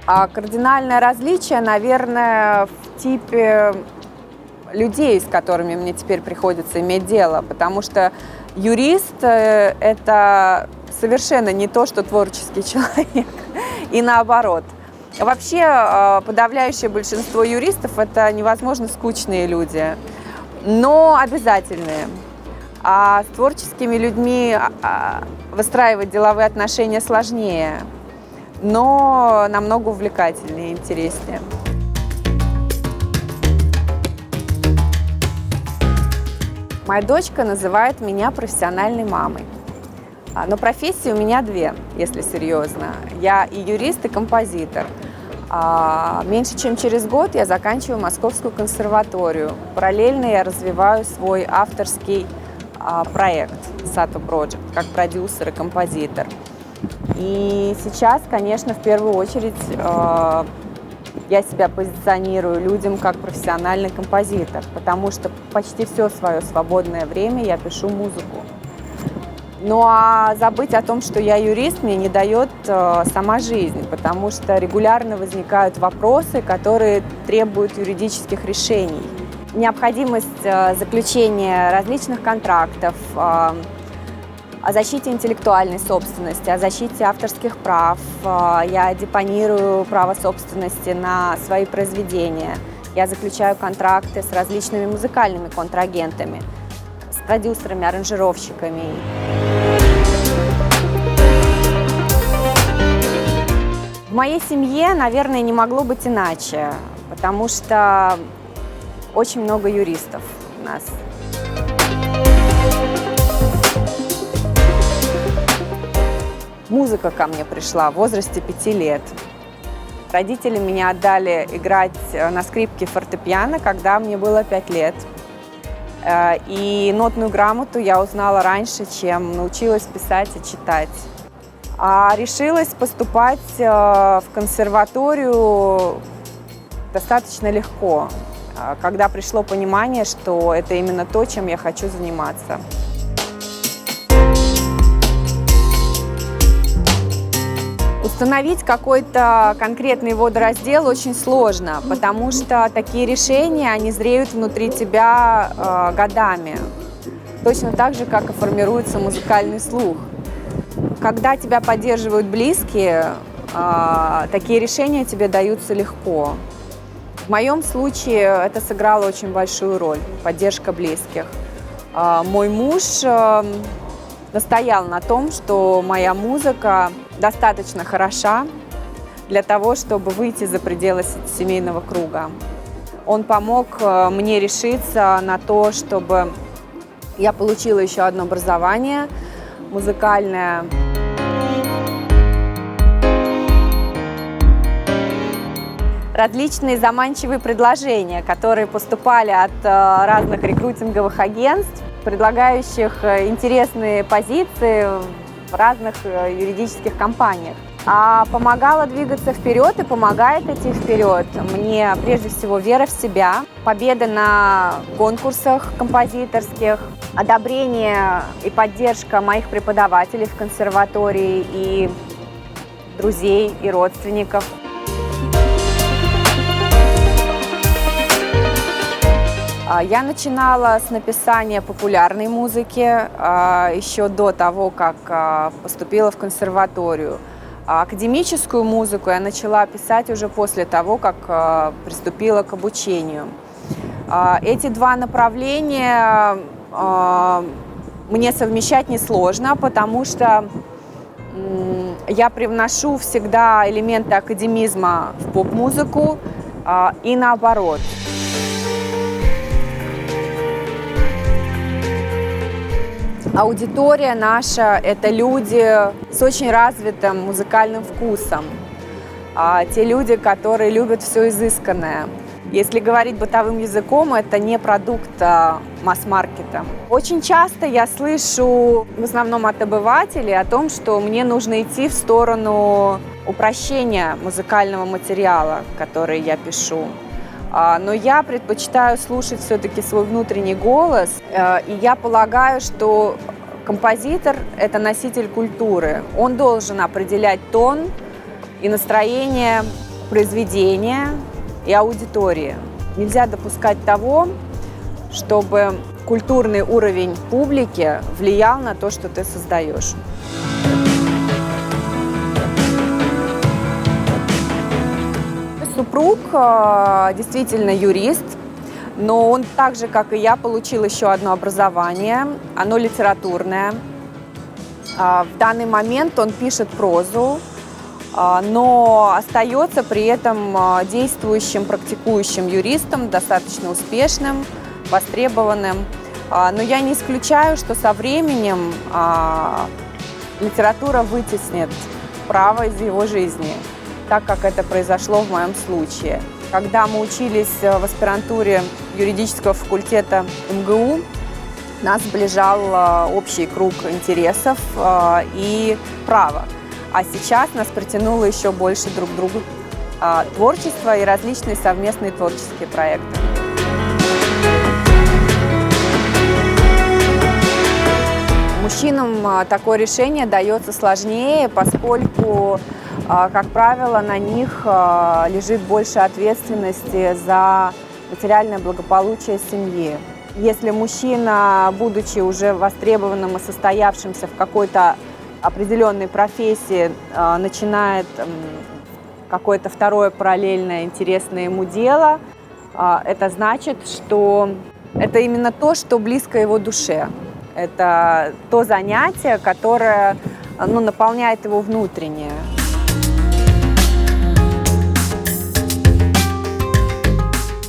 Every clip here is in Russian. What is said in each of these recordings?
А кардинальное различие, наверное, в типе людей, с которыми мне теперь приходится иметь дело, потому что юрист это совершенно не то, что творческий человек, и наоборот. Вообще, подавляющее большинство юристов это невозможно скучные люди, но обязательные. А с творческими людьми выстраивать деловые отношения сложнее, но намного увлекательнее и интереснее. Моя дочка называет меня профессиональной мамой. Но профессии у меня две, если серьезно. Я и юрист, и композитор. Меньше чем через год я заканчиваю Московскую консерваторию. Параллельно я развиваю свой авторский проект Sato Project как продюсер и композитор. И сейчас, конечно, в первую очередь я себя позиционирую людям как профессиональный композитор, потому что почти все свое свободное время я пишу музыку. Ну а забыть о том, что я юрист, мне не дает сама жизнь, потому что регулярно возникают вопросы, которые требуют юридических решений. Необходимость заключения различных контрактов, о защите интеллектуальной собственности, о защите авторских прав. Я депонирую право собственности на свои произведения. Я заключаю контракты с различными музыкальными контрагентами, с продюсерами, аранжировщиками. В моей семье, наверное, не могло быть иначе, потому что очень много юристов у нас. Музыка ко мне пришла в возрасте 5 лет. Родители меня отдали играть на скрипке фортепиано, когда мне было 5 лет. И нотную грамоту я узнала раньше, чем научилась писать и читать. А решилась поступать в консерваторию достаточно легко, когда пришло понимание, что это именно то, чем я хочу заниматься. Установить какой-то конкретный водораздел очень сложно, потому что такие решения, они зреют внутри тебя годами. Точно так же, как и формируется музыкальный слух. Когда тебя поддерживают близкие, такие решения тебе даются легко. В моем случае это сыграло очень большую роль, поддержка близких. Мой муж настоял на том, что моя музыка достаточно хороша для того, чтобы выйти за пределы семейного круга. Он помог мне решиться на то, чтобы я получила еще одно образование музыкальное. Различные заманчивые предложения, которые поступали от разных рекрутинговых агентств, предлагающих интересные позиции в разных юридических компаниях. А помогала двигаться вперед и помогает идти вперед мне прежде всего вера в себя, победа на конкурсах композиторских, одобрение и поддержка моих преподавателей в консерватории и друзей и родственников. Я начинала с написания популярной музыки еще до того, как поступила в консерваторию. Академическую музыку я начала писать уже после того, как приступила к обучению. Эти два направления мне совмещать несложно, потому что я привношу всегда элементы академизма в поп-музыку и наоборот. Аудитория наша – это люди с очень развитым музыкальным вкусом. Те люди, которые любят все изысканное. Если говорить бытовым языком, это не продукт масс-маркета. Очень часто я слышу, в основном от обывателей, о том, что мне нужно идти в сторону упрощения музыкального материала, который я пишу. Но я предпочитаю слушать все-таки свой внутренний голос, и я полагаю, что композитор – это носитель культуры. Он должен определять тон и настроение произведения и аудитории. Нельзя допускать того, чтобы культурный уровень публики влиял на то, что ты создаешь. Супруг действительно юрист, но он так же, как и я, получил еще одно образование, оно литературное. В данный момент он пишет прозу, но остается при этом действующим, практикующим юристом, достаточно успешным, востребованным. Но я не исключаю, что со временем литература вытеснит право из его жизни, так как это произошло в моем случае. Когда мы учились в аспирантуре юридического факультета МГУ, нас сближал общий круг интересов и права. А сейчас нас притянуло еще больше друг к другу творчество и различные совместные творческие проекты. Мужчинам такое решение дается сложнее, поскольку, как правило, на них лежит больше ответственности за материальное благополучие семьи. Если мужчина, будучи уже востребованным и состоявшимся в какой-то определенной профессии, начинает какое-то второе параллельное интересное ему дело, это значит, что это именно то, что близко его душе. Это то занятие, которое наполняет его внутреннее.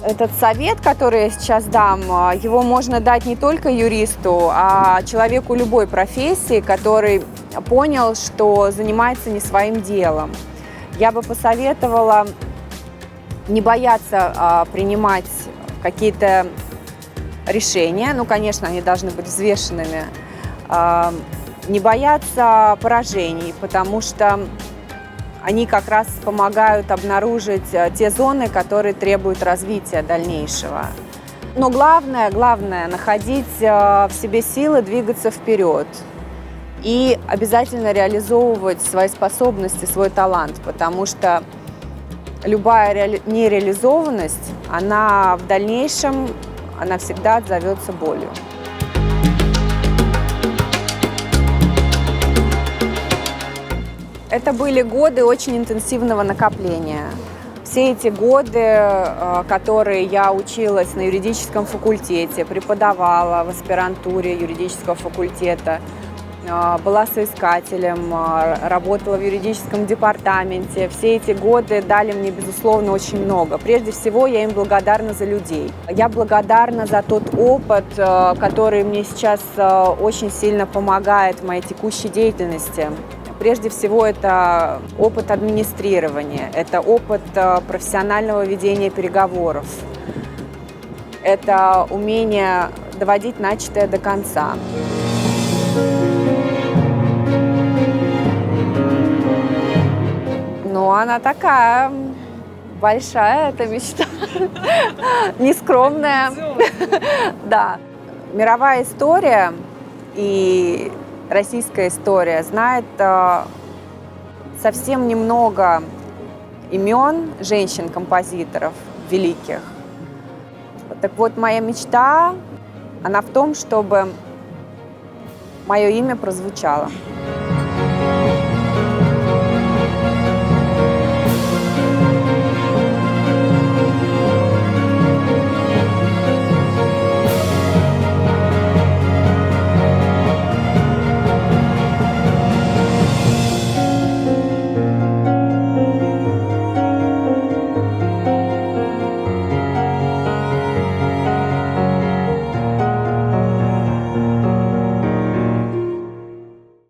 Этот совет, который я сейчас дам, его можно дать не только юристу, а человеку любой профессии, который понял, что занимается не своим делом. Я бы посоветовала не бояться принимать какие-то решения, конечно, они должны быть взвешенными, не бояться поражений, потому что они как раз помогают обнаружить те зоны, которые требуют развития дальнейшего. Но главное находить в себе силы двигаться вперед и обязательно реализовывать свои способности, свой талант, потому что любая нереализованность, она в дальнейшем, она всегда отзовется болью. Это были годы очень интенсивного накопления. Все эти годы, которые я училась на юридическом факультете, преподавала в аспирантуре юридического факультета, была соискателем, работала в юридическом департаменте. Все эти годы дали мне, безусловно, очень много. Прежде всего, я им благодарна за людей. Я благодарна за тот опыт, который мне сейчас очень сильно помогает в моей текущей деятельности. Прежде всего, это опыт администрирования, это опыт профессионального ведения переговоров, это умение доводить начатое до конца. Ну, она такая большая, эта мечта, нескромная. Да. Мировая история и российская история знает совсем немного имен женщин-композиторов великих. Так вот, моя мечта, она в том, чтобы мое имя прозвучало.